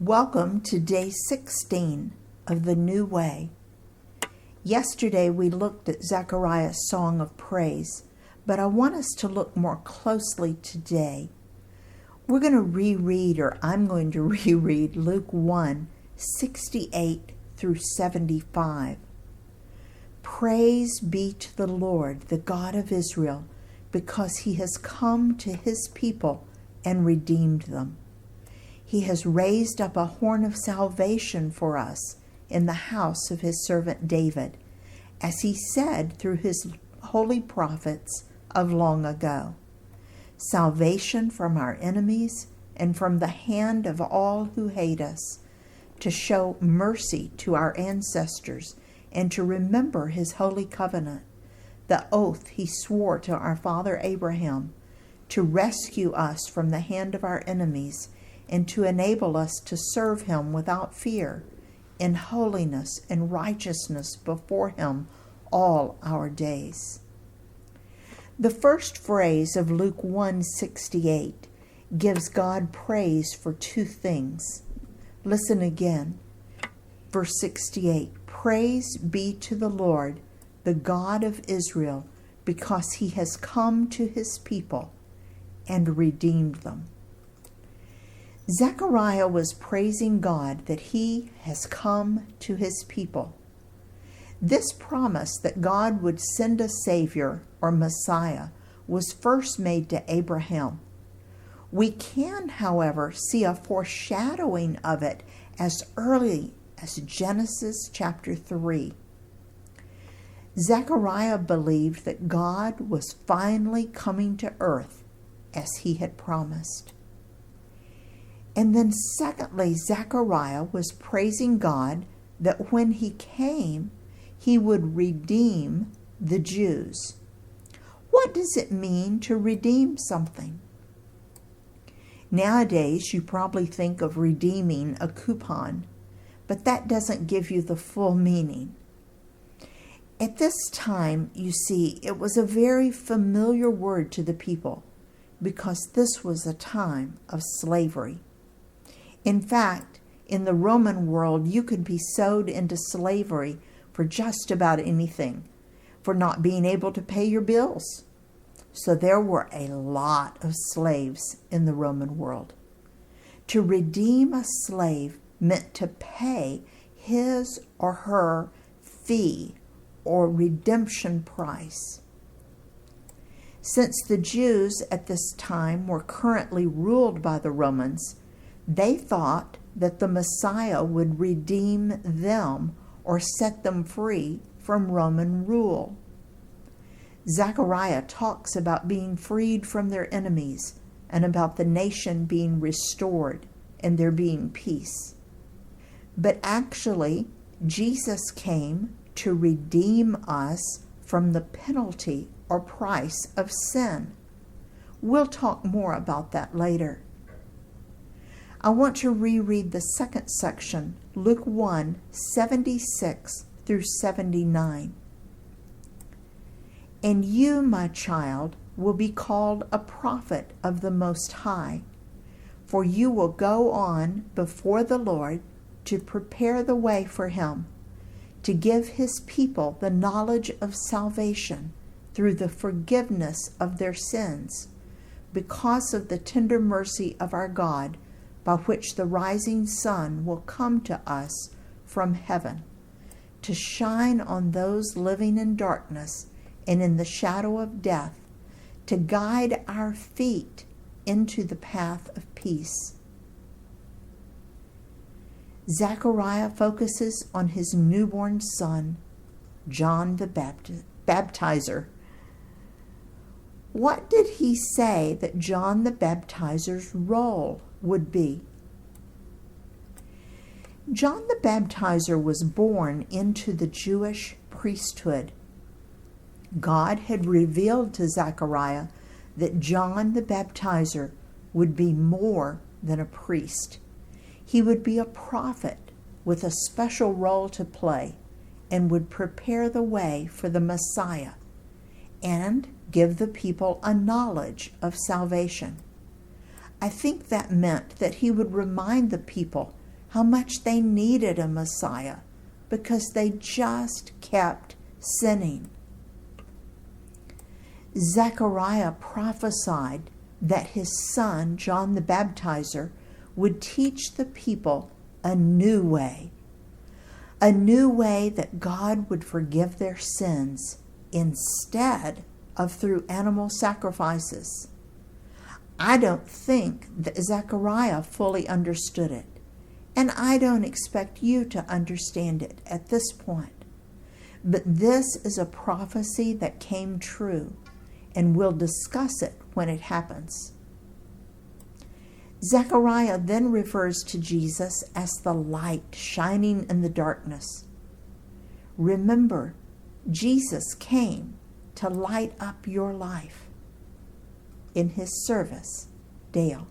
Welcome to day 16 of the New Way. Yesterday we looked at Zechariah's song of praise, but I want us to look more closely today. We're going to I'm going to reread Luke 1:68 through 75. Praise be to the Lord, the God of Israel, because he has come to his people and redeemed them. He has raised up a horn of salvation for us in the house of his servant David, as he said through his holy prophets of long ago. Salvation from our enemies and from the hand of all who hate us, to show mercy to our ancestors and to remember his holy covenant, the oath he swore to our father Abraham, to rescue us from the hand of our enemies and to enable us to serve him without fear, in holiness and righteousness before him all our days. The first phrase of Luke 1:68 gives God praise for two things. Listen again. Verse 68, praise be to the Lord, the God of Israel, because he has come to his people and redeemed them. Zechariah was praising God that he has come to his people. This promise that God would send a Savior or Messiah was first made to Abraham. We can, however, see a foreshadowing of it as early as Genesis chapter 3. Zechariah believed that God was finally coming to earth as he had promised. And then secondly, Zechariah was praising God that when he came, he would redeem the Jews. What does it mean to redeem something? Nowadays, you probably think of redeeming a coupon, but that doesn't give you the full meaning. At this time, you see, it was a very familiar word to the people because this was a time of slavery. In fact, in the Roman world, you could be sold into slavery for just about anything, for not being able to pay your bills. So there were a lot of slaves in the Roman world. To redeem a slave meant to pay his or her fee or redemption price. Since the Jews at this time were currently ruled by the Romans, they thought that the Messiah would redeem them or set them free from Roman rule. Zechariah talks about being freed from their enemies and about the nation being restored and there being peace. But actually, Jesus came to redeem us from the penalty or price of sin. We'll talk more about that later. I want to reread the second section, Luke 1:76 through 79. And you, my child, will be called a prophet of the Most High, for you will go on before the Lord to prepare the way for him, to give his people the knowledge of salvation through the forgiveness of their sins, because of the tender mercy of our God, by which the rising sun will come to us from heaven, to shine on those living in darkness and in the shadow of death, to guide our feet into the path of peace. Zechariah focuses on his newborn son, John the Baptizer. What did he say that John the Baptizer's role would be? John the Baptizer was born into the Jewish priesthood. God had revealed to Zechariah that John the Baptizer would be more than a priest. He would be a prophet with a special role to play and would prepare the way for the Messiah and give the people a knowledge of salvation. I think that meant that he would remind the people how much they needed a Messiah because they just kept sinning. Zechariah prophesied that his son, John the Baptizer, would teach the people a new way that God would forgive their sins instead of through animal sacrifices. I don't think that Zechariah fully understood it, and I don't expect you to understand it at this point. But this is a prophecy that came true, and we'll discuss it when it happens. Zechariah then refers to Jesus as the light shining in the darkness. Remember, Jesus came to light up your life. In his service, Dale.